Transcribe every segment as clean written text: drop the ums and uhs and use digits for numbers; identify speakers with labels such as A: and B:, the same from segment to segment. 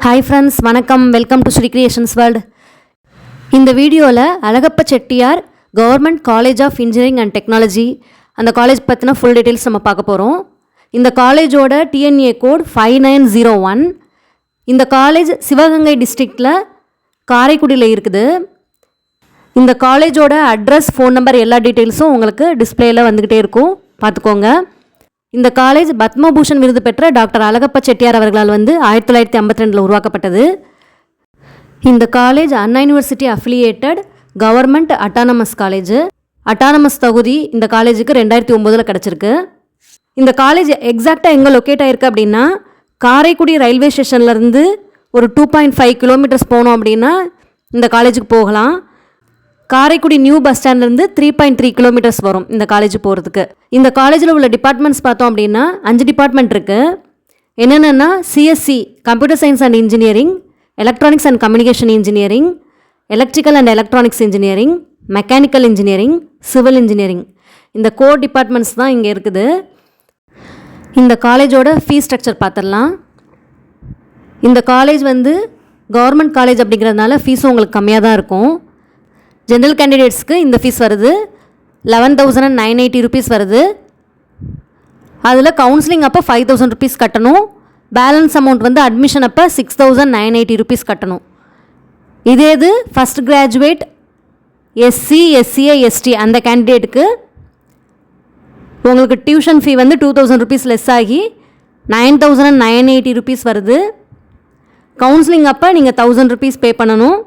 A: Hi friends, வணக்கம். Welcome to Sri creations world. இந்த வீடியோவில் Alagappa Chettiar government college of engineering and technology அந்த காலேஜ் பற்றின ஃபுல் டீட்டெயில்ஸ் நம்ம பார்க்க போகிறோம். இந்த காலேஜோட டிஎன்ஏ கோட் 5901. இந்த காலேஜ் சிவகங்கை டிஸ்ட்ரிக்டில் காரைக்குடியில் இருக்குது. இந்த காலேஜோட அட்ரஸ், ஃபோன் நம்பர் எல்லா டீட்டெயில்ஸும் உங்களுக்கு டிஸ்பிளேயில் வந்துக்கிட்டே இருக்கும், பார்த்துக்கோங்க. இந்த காலேஜ் பத்மபூஷன் விருது பெற்ற டாக்டர் அழகப்ப செட்டியார் அவர்களால் 1952 உருவாக்கப்பட்டது. இந்த college Anna university affiliated government autonomous college. Autonomous தகுதி இந்த காலேஜுக்கு 2009 கிடச்சிருக்கு. இந்த காலேஜ் எக்ஸாக்டாக எங்கே லொக்கேட் ஆகிருக்கு அப்படின்னா, காரைக்குடி ரயில்வே ஸ்டேஷன்லேருந்து ஒரு 2.5 கிலோமீட்டர்ஸ் போனோம் அப்படின்னா இந்த காலேஜுக்கு போகலாம். காரைக்குடி நியூ பஸ் ஸ்டாண்ட்லேருந்து 3.3 கிலோமீட்டர்ஸ் வரும் இந்த காலேஜ் போகிறதுக்கு. இந்த காலேஜில் உள்ள டிபார்ட்மெண்ட்ஸ் பார்த்தோம் அப்படின்னா 5 டிபார்ட்மெண்ட் இருக்குது. என்னென்னா CSC computer science and engineering, electronics and communication engineering, electrical and electronics engineering, mechanical engineering, civil engineering. இந்த கோர் டிபார்ட்மெண்ட்ஸ் தான் இங்கே இருக்குது. இந்த காலேஜோட ஃபீஸ் ஸ்ட்ரக்சர் பார்த்துடலாம். இந்த காலேஜ் கவர்மெண்ட் காலேஜ் அப்படிங்கிறதுனால ஃபீஸும் உங்களுக்கு கம்மியாக தான் இருக்கும். ஜென்ரல் கேண்டிடேட்ஸ்க்கு இந்த ஃபீஸ் வருது 11,980 ருபீஸ் வருது. அதில் கவுன்சிலிங் அப்போ 5,000 ருபீஸ் கட்டணும். பேலன்ஸ் அமௌண்ட் அட்மிஷன் அப்போ 6,980 ருபீஸ் கட்டணும். இதே இது first graduate SC, SCA, ST அந்த கேண்டிடேட்டுக்கு உங்களுக்கு டியூஷன் ஃபீ 2,000 ருபீஸ் லெஸ் ஆகி 9,980 ருபீஸ் வருது. கவுன்சிலிங் அப்போ நீங்கள் 1,000 ருபீஸ் பே பண்ணணும்.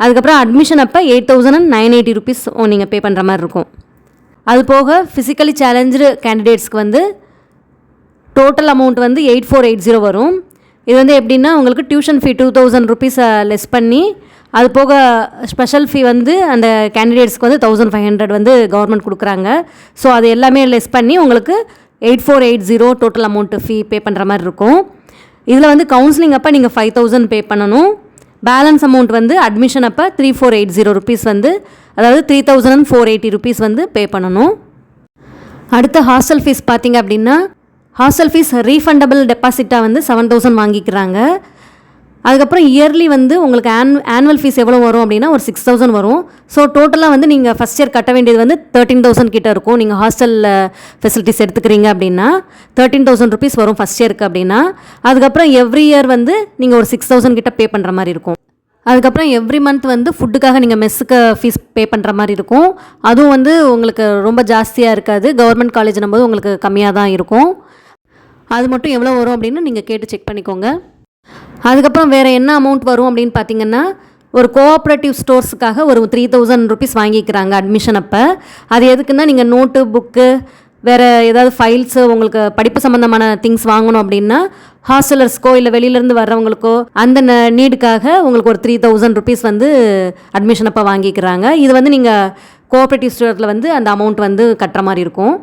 A: அதுக்கப்புறம் அட்மிஷன் அப்போ 8,980 ருபீஸ் நீங்கள் பே பண்ணுற மாதிரி இருக்கும். அது போக ஃபிசிக்கலி சேலஞ்சு கேண்டிடேட்ஸ்க்கு டோட்டல் அமௌண்ட் 8,480 வரும். இது எப்படின்னா உங்களுக்கு டியூஷன் ஃபீ 2,000 ருபீஸை லெஸ் பண்ணி, அது போக ஸ்பெஷல் ஃபீ அந்த கேண்டிடேட்ஸ்க்கு 1,500 கவர்மெண்ட் கொடுக்குறாங்க. ஸோ அது எல்லாமே லெஸ் பண்ணி உங்களுக்கு 8,480 டோட்டல் அமௌண்ட்டு ஃபீ பே பண்ணுற மாதிரி இருக்கும். இதில் கவுன்சிலிங் அப்போ நீங்கள் 5,000 பே பண்ணணும். பேலன்ஸ் அமௌண்ட் அட்மிஷன் அப்போ 3,480 ருபீஸ் அதாவது 3,480 ருபீஸ் பே பண்ணணும். அடுத்த ஹாஸ்டல் ஃபீஸ் பார்த்திங்க அப்படின்னா, ஹாஸ்டல் ஃபீஸ் ரீஃபண்டபிள் டெபாசிட்டாக 7,000 வாங்கிக்கிறாங்க. அதுக்கப்புறம் இயர்லி உங்களுக்கு ஆனுவல் ஃபீஸ் எவ்வளோ வரும் அப்படின்னா ஒரு 6,000 வரும். ஸோ டோட்டலாக நீங்கள் ஃபஸ்ட் இயர் கட்ட வேண்டியது 13,000 கிட்ட இருக்கும். நீங்கள் ஹாஸ்டலில் ஃபெசிலிட்டிஸ் எடுத்துக்கிறீங்க அப்படின்னா 13,000 ருபீஸ் வரும் ஃபஸ்ட் இயருக்கு அப்படின்னா. அதுக்கப்புறம் எவ்ரி இயர் நீங்கள் ஒரு 6,000 கிட்ட பே பண்ணுற மாதிரி இருக்கும். அதுக்கப்புறம் எவ்ரி மந்த் ஃபுட்டுக்காக நீங்கள் மெஸ்ஸுக்கு ஃபீஸ் பே பண்ணுற மாதிரி இருக்கும். அதுவும் உங்களுக்கு ரொம்ப ஜாஸ்தியாக இருக்காது. கவர்மெண்ட் காலேஜ்னும் போது உங்களுக்கு கம்மியாக தான் இருக்கும். அது மட்டும் எவ்வளோ வரும் அப்படின்னு நீங்கள் கேட்டு செக் பண்ணிக்கோங்க. அதுக்கப்புறம் வேறு என்ன அமௌண்ட் வரும் அப்படின்னு பார்த்தீங்கன்னா, ஒரு கோஆப்ரேட்டிவ் ஸ்டோர்ஸுக்காக ஒரு 3,000 ருபீஸ் வாங்கிக்கிறாங்க அட்மிஷன் அப்போ. அது எதுக்குன்னா, நீங்கள் நோட்டு, புக்கு, வேறு ஏதாவது ஃபைல்ஸு, உங்களுக்கு படிப்பு சம்மந்தமான திங்ஸ் வாங்கணும் அப்படின்னா ஹாஸ்டலர்ஸ்க்கோ இல்லை வெளியிலேருந்து வர்றவங்களுக்கோ அந்த நீடுக்காக உங்களுக்கு ஒரு 3,000 ருபீஸ் அட்மிஷன் அப்போ வாங்கிக்கிறாங்க. இது நீங்கள் கோஆப்ரேட்டிவ் ஸ்டோரில் அந்த அமௌண்ட் கட்டுற மாதிரி இருக்கும்.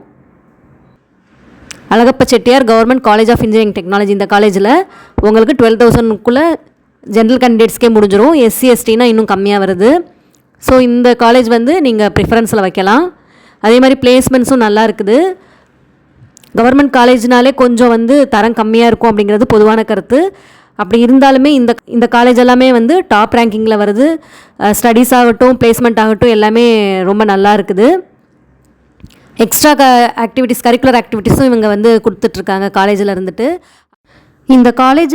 A: Alagappa Chettiar government college of engineering technology இந்த காலேஜில் உங்களுக்கு 12,000க்குள்ளே ஜென்ரல் கேண்டிடேட்ஸ்க்கே முடிஞ்சிடும். எஸ்சி, எஸ்டினா இன்னும் கம்மியாக வருது. ஸோ இந்த காலேஜ் நீங்கள் ப்ரிஃபரன்ஸில் வைக்கலாம். அதே மாதிரி பிளேஸ்மெண்ட்ஸும் நல்லா இருக்குது. கவர்மெண்ட் காலேஜ்னாலே கொஞ்சம் தரம் கம்மியாக இருக்கும் அப்படிங்கிறது பொதுவான கருத்து. அப்படி இருந்தாலுமே இந்த காலேஜ் எல்லாமே டாப் ரேங்கிங்கில் வருது. ஸ்டடீஸ் ஆகட்டும், பிளேஸ்மெண்ட் ஆகட்டும் எல்லாமே ரொம்ப நல்லா இருக்குது. எக்ஸ்ட்ரா ஆக்டிவிட்டீஸ், கரிக்குலர் ஆக்டிவிட்டீஸும் இவங்க கொடுத்துட்ருக்காங்க காலேஜில் இருந்துட்டு. இந்த college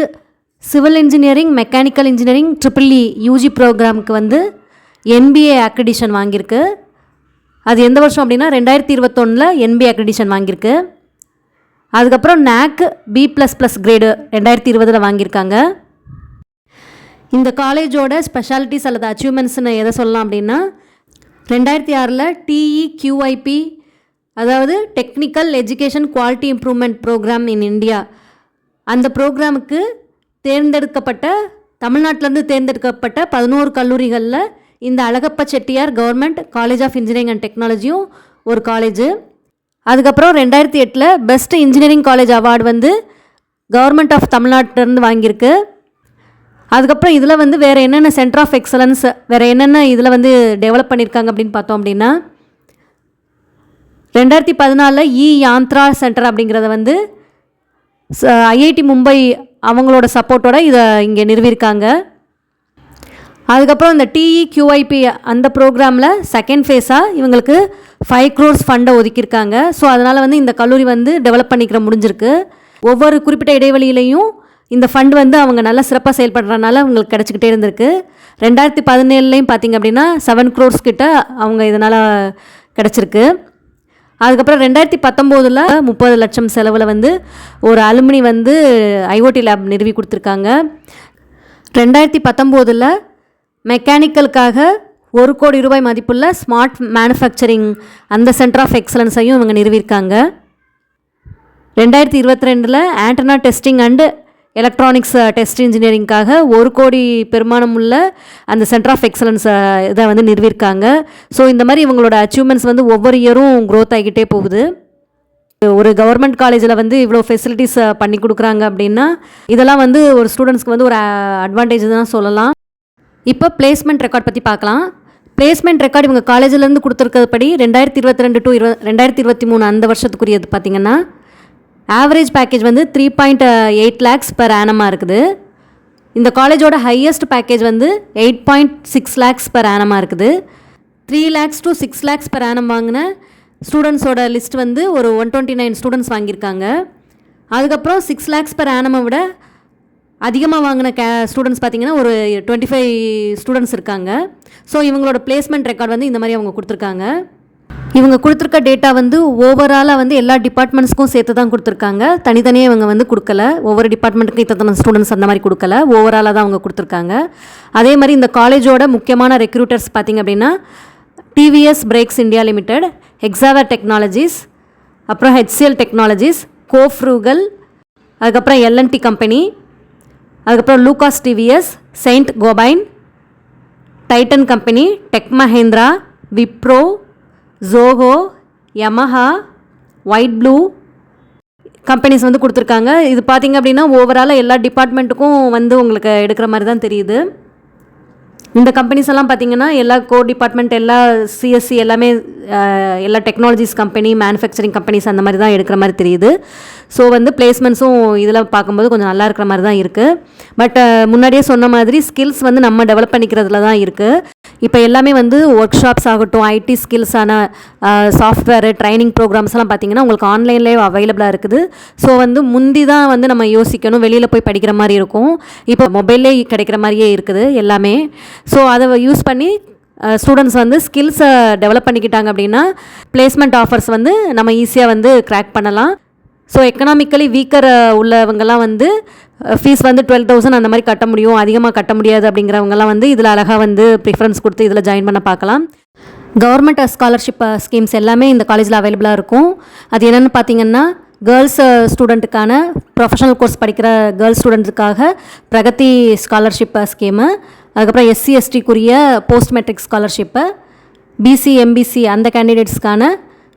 A: civil engineering, mechanical engineering, EEE UG ப்ரோக்ராமுக்கு NBA அக்ரிடிஷன் வாங்கியிருக்கு. அது எந்த வருஷம் அப்படின்னா 2021 NBA அக்ரிடிஷன் வாங்கியிருக்கு. அதுக்கப்புறம் NAC B++ கிரேடு 2020 வாங்கியிருக்காங்க. இந்த காலேஜோட ஸ்பெஷாலிட்டிஸ் அல்லது அச்சீவ்மெண்ட்ஸ்னு எதை சொல்லலாம் அப்படின்னா, 2006 TEQIP அதாவது technical education quality improvement programme in India, அந்த ப்ரோக்ராமுக்கு தமிழ்நாட்டிலேருந்து தேர்ந்தெடுக்கப்பட்ட 11 கல்லூரிகளில் இந்த Alagappa Chettiar government college of engineering and டெக்னாலஜியும் ஒரு காலேஜு. அதுக்கப்புறம் 2008 best engineering college award government of தமிழ்நாட்டிலேருந்து வாங்கியிருக்கு. அதுக்கப்புறம் இதில் வேறு என்னென்ன சென்டர் ஆஃப் எக்ஸலன்ஸ், வேறு என்னென்ன இதில் டெவலப் பண்ணியிருக்காங்க அப்படின்னு பார்த்தோம் அப்படின்னா, 2014 யாந்த்ரா சென்டர் அப்படிங்கிறத ஐஐடி மும்பை அவங்களோட சப்போர்ட்டோட இதை இங்கே நிறுவியிருக்காங்க. அதுக்கப்புறம் இந்த TEQIP அந்த ப்ரோக்ராமில் செகண்ட் ஃபேஸாக இவங்களுக்கு 5 crores ஃபண்டை ஒதுக்கியிருக்காங்க. ஸோ அதனால் வந்து இந்த கல்லூரி வந்து டெவலப் பண்ணிக்கிற முடிஞ்சிருக்கு. ஒவ்வொரு குறிப்பிட்ட இடைவெளியிலையும் இந்த ஃபண்ட் வந்து அவங்க நல்லா சிறப்பாக செயல்படுறதுனால அவங்களுக்கு கிடச்சிக்கிட்டே இருந்திருக்கு. 2017லையும் பார்த்திங்க அப்படின்னா 7 crores கிட்ட அவங்க இதனால் கிடச்சிருக்கு. அதுக்கப்புறம் 2019 30 லட்சம் செலவில் வந்து ஒரு அலுமினி வந்து IoT லேப் நிறுவி கொடுத்துருக்காங்க. 2019 மெக்கானிக்கலுக்காக 1 கோடி ரூபாய் மதிப்புள்ள ஸ்மார்ட் மேனுஃபேக்சரிங் அந்த சென்டர் ஆஃப் எக்ஸலன்ஸையும் இவங்க நிறுவியிருக்காங்க. 2022 antenna testing and electronics test இன்ஜினியரிங்காக 1 கோடி பெருமானம் உள்ள அந்த சென்டர் ஆஃப் எக்ஸலன்ஸ் இதை வந்து நிறுவியிருக்காங்க. ஸோ இந்த மாதிரி இவங்களோட அச்சீவ்மெண்ட்ஸ் வந்து ஒவ்வொரு இயரும் க்ரோத் ஆகிக்கிட்டே போகுது. ஒரு கவர்மெண்ட் காலேஜில் வந்து இவ்வளோ ஃபெசிலிட்டிஸ் பண்ணி கொடுக்குறாங்க அப்படின்னா இதெல்லாம் வந்து ஒரு ஸ்டூடெண்ட்ஸ்க்கு வந்து ஒரு அட்வான்டேஜ் தான் சொல்லலாம். இப்போ பிளேஸ்மெண்ட் ரெக்கார்ட் பற்றி பார்க்கலாம். பிளேஸ்மெண்ட் ரெக்கார்டு இவங்க காலேஜிலேருந்து கொடுத்துருக்கிறபடி 2022 to 2023 அந்த வருஷத்துக்குரியது பார்த்திங்கன்னா ஆவரேஜ் பேக்கேஜ் வந்து 3.8 lakhs per annum இருக்குது. இந்த காலேஜோட ஹையஸ்ட் பேக்கேஜ் வந்து 8.6 lakhs per annum இருக்குது. 3 lakhs to 6 lakhs per annum வாங்கின ஸ்டூடெண்ட்ஸோட லிஸ்ட் வந்து ஒரு 129 ஸ்டூடெண்ட்ஸ் வாங்கியிருக்காங்க. அதுக்கப்புறம் 6 lakhs per annum விட அதிகமாக வாங்கின ஸ்டூடெண்ட்ஸ் பார்த்திங்கன்னா ஒரு 25 ஸ்டூடெண்ட்ஸ் இருக்காங்க. ஸோ இவங்களோட பிளேஸ்மெண்ட் ரெக்கார்ட் வந்து இந்த மாதிரி அவங்க கொடுத்துருக்காங்க. இவங்க கொடுத்துருக்க டேட்டா வந்து ஓவராலாக வந்து எல்லா டிபார்ட்மெண்ட்ஸ்க்கும் சேர்த்து தான் கொடுத்துருக்காங்க. தனித்தனியாக இவங்க வந்து கொடுக்கல. ஒவ்வொரு டிபார்ட்மெண்ட்டுக்கும் இத்தனை ஸ்டூடெண்ட்ஸ் அந்த மாதிரி கொடுக்கல. ஓவராலாக தான் அவங்க கொடுத்துருக்காங்க. அதே மாதிரி இந்த காலேஜோட முக்கியமான ரெக்ரூட்டர்ஸ் பார்த்திங்க அப்படின்னா TVS Brakes India Limited, Hexaware Technologies, அப்புறம் HCL Technologies, கோஃப்ரூகல், அதுக்கப்புறம் L&T கம்பெனி, அதுக்கப்புறம் Lucas TVS, Saint Gobain, Titan company, tech Mahindra, Wipro, Zoho, Yamaha, white blue companies வந்து கொடுத்துருக்காங்க. இது பார்த்திங்க அப்படின்னா ஓவராலாக எல்லா டிபார்ட்மெண்ட்டுக்கும் வந்து உங்களுக்கு எடுக்கிற மாதிரி தான் தெரியுது. இந்த கம்பெனிஸ் எல்லாம் பார்த்திங்கன்னா எல்லா கோர் டிபார்ட்மெண்ட், எல்லா CSC எல்லாமே எல்லா டெக்னாலஜிஸ் கம்பெனி, மேனுஃபேக்சரிங் கம்பெனிஸ் அந்த மாதிரி தான் எடுக்கிற மாதிரி தெரியுது. ஸோ வந்து பிளேஸ்மெண்ட்ஸும் இதில் பார்க்கும்போது கொஞ்சம் நல்லா இருக்கிற மாதிரி தான் இருக்குது. பட் முன்னாடியே சொன்ன மாதிரி ஸ்கில்ஸ் வந்து நம்ம டெவலப் பண்ணிக்கிறதுல தான் இருக்குது. இப்போ எல்லாமே வந்து ஒர்க் ஷாப்ஸ் ஆகட்டும், IT ஸ்கில்ஸான சாஃப்ட்வேரு ட்ரைனிங் ப்ரோக்ராம்ஸ்லாம் பார்த்திங்கன்னா உங்களுக்கு ஆன்லைன்லேயே அவைலபிளாக இருக்குது. ஸோ வந்து முந்தி தான் வந்து நம்ம யோசிக்கணும், வெளியில் போய் படிக்கிற மாதிரி இருக்கும். இப்போ மொபைல்லே கிடைக்கிற மாதிரியே இருக்குது எல்லாமே. ஸோ அதை யூஸ் பண்ணி ஸ்டூடெண்ட்ஸ் வந்து ஸ்கில்ஸை டெவலப் பண்ணிக்கிட்டாங்க அப்படின்னா பிளேஸ்மெண்ட் ஆஃபர்ஸ் வந்து நம்ம ஈஸியாக வந்து கிராக் பண்ணலாம். ஸோ எக்கனாமிக்கலி வீக்கர் உள்ளவங்கெல்லாம் வந்து ஃபீஸ் வந்து 12,000 அந்த மாதிரி கட்ட முடியும், அதிகமாக கட்ட முடியாது அப்படிங்கிறவங்கலாம் வந்து இதில் அழகாக வந்து ப்ரிஃபரன்ஸ் கொடுத்து இதில் ஜாயின் பண்ண பார்க்கலாம். கவர்மெண்ட் ஸ்காலர்ஷிப் ஸ்கீம்ஸ் எல்லாமே இந்த காலேஜில் அவைலபிளாக இருக்கும். அது என்னென்னு பார்த்திங்கன்னா கேர்ள்ஸ் ஸ்டூடெண்ட்டுக்கான ப்ரொஃபஷனல் கோர்ஸ் படிக்கிற கேர்ள்ஸ் ஸ்டூடெண்ட்ஸுக்காக பிரகதி ஸ்காலர்ஷிப் ஸ்கீமு, அதுக்கப்புறம் SC STக்குரிய post matric scholarship, BC MBC அந்த கேண்டிடேட்ஸ்க்கான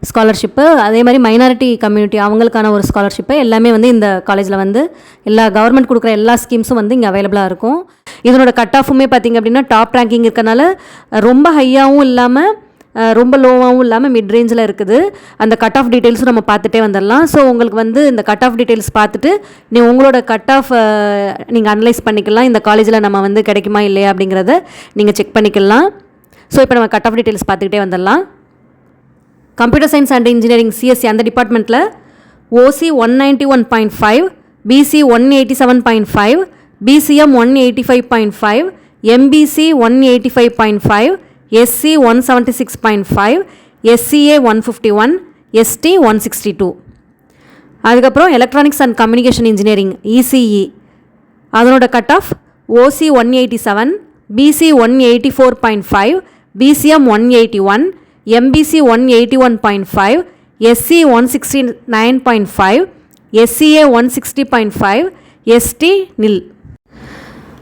A: ஸ்காலர்ஷிப்பு, அதே மாதிரி மைனாரிட்டி கம்யூனிட்டி அவங்களுக்கான ஒரு ஸ்காலர்ஷிப்பு எல்லாமே வந்து இந்த காலேஜில் வந்து எல்லா கவர்மெண்ட் கொடுக்குற எல்லா ஸ்கீம்ஸும் வந்து இங்கே அவைலபிளாக இருக்கும். இதனோட கட் ஆஃபுமே பார்த்திங்க அப்படின்னா டாப் ரேங்கிங் இருக்கனால ரொம்ப ஹையாகவும் இல்லாமல் ரொம்ப லோவாகவும் இல்லாமல் மிட் ரேஞ்சில் இருக்குது. அந்த கட் ஆஃப் டீட்டெயில்ஸும் நம்ம பார்த்துட்டே வந்துடலாம். ஸோ உங்களுக்கு வந்து இந்த கட் ஆஃப் டீட்டெயில்ஸ் பார்த்துட்டு உங்களோட கட் ஆஃப் நீங்கள் அனலைஸ் பண்ணிக்கலாம். இந்த காலேஜில் நம்ம வந்து கிடைக்குமா இல்லையா அப்படிங்கிறத நீங்கள் செக் பண்ணிக்கலாம். ஸோ இப்போ நம்ம கட் ஆஃப் டீட்டெயில்ஸ் பார்த்துக்கிட்டே வந்துடலாம். Computer science and engineering CSC அந்த டிபார்ட்மெண்ட்டில் OC 191.5, BC 187.5, BCM 185.5, MBC 185.5, SC 176.5, SCA 151, ST 162. அதுக்கப்புறம் electronics and communication engineering ECE அதனோட cut off OC 187, BC 184.5, BCM 181, MBC 181.5, SC 169.5, SCA 160.5, ST nil.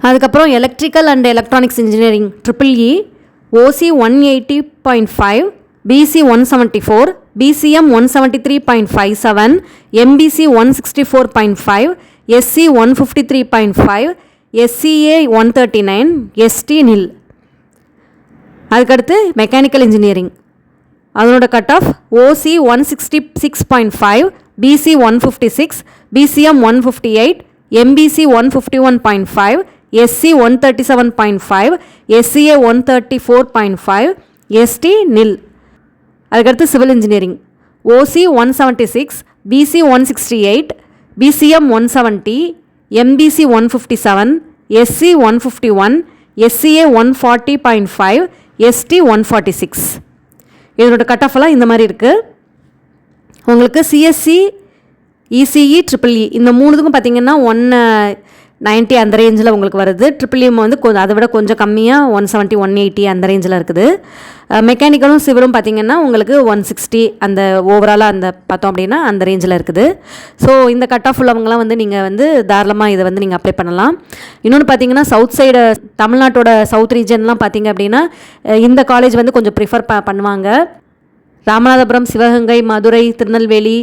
A: அதுக்கப்புறம் electrical and electronics engineering EEE OC 180.5, BC 174, BCM 173.57, MBC 164.5, SC 153.5, SCA 139, ST nil. அதுக்கடுத்து mechanical engineering அதனோட cut off OC 166.5, BC 156, BCM 158, MBC 151.5, SC 137.5, SCA 134.5, ST nil. அதுக்கடுத்து civil engineering OC 176, BC 168, BCM 170, MBC 157, SC 151, SCA 140.5, ST 146. இதனோட cut ஆஃப்லாம் இந்த மாதிரி இருக்குது. உங்களுக்கு CSC, ECE, EEE இந்த மூணுத்துக்கும் பார்த்தீங்கன்னா 190 அந்த ரேஞ்சில் உங்களுக்கு வருது. EEE வந்து கொஞ்சம் அதை விட கொஞ்சம் கம்மியாக 170, 180 அந்த ரேஞ்சில் இருக்குது. மெக்கானிக்கலும் சிவிலும் பார்த்தீங்கன்னா உங்களுக்கு 160 அந்த ஓவராலாக அந்த பார்த்தோம் அப்படின்னா அந்த ரேஞ்சில் இருக்குது. ஸோ இந்த கட் ஆஃப் உள்ளவங்களாம் வந்து நீங்கள் வந்து தாராளமாக இதை வந்து நீங்கள் அப்ளை பண்ணலாம். இன்னொன்று பார்த்தீங்கன்னா சவுத் சைடு தமிழ்நாட்டோட சவுத் ரீஜன்லாம் பார்த்தீங்க அப்படின்னா இந்த காலேஜ் வந்து கொஞ்சம் ப்ரிஃபர் பண்ணுவாங்க. ராமநாதபுரம், சிவகங்கை, மதுரை, திருநெல்வேலி,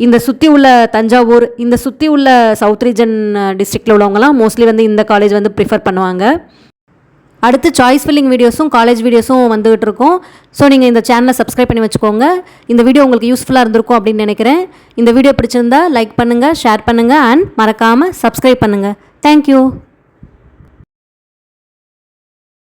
A: இந்த சுற்றி உள்ள தஞ்சாவூர், இந்த சுற்றி உள்ள சவுத் ரீஜன் டிஸ்ட்ரிக்டில் உள்ளவங்கலாம் மோஸ்ட்லி வந்து இந்த காலேஜ் வந்து ப்ரிஃபர் பண்ணுவாங்க. அடுத்து சாய்ஸ் ஃபில்லிங் வீடியோஸும் காலேஜ் வீடியோஸும் வந்துகிட்டு இருக்கும். ஸோ நீங்கள் இந்த சேனலை சப்ஸ்கிரைப் பண்ணி வச்சுக்கோங்க. இந்த வீடியோ உங்களுக்கு யூஸ்ஃபுல்லாக இருந்திருக்கும் அப்படின்னு நினைக்கிறேன். இந்த வீடியோ பிடிச்சிருந்தா லைக் பண்ணுங்கள், ஷேர் பண்ணுங்கள் அண்ட் மறக்காமல் சப்ஸ்கிரைப் பண்ணுங்கள். தேங்க்யூ.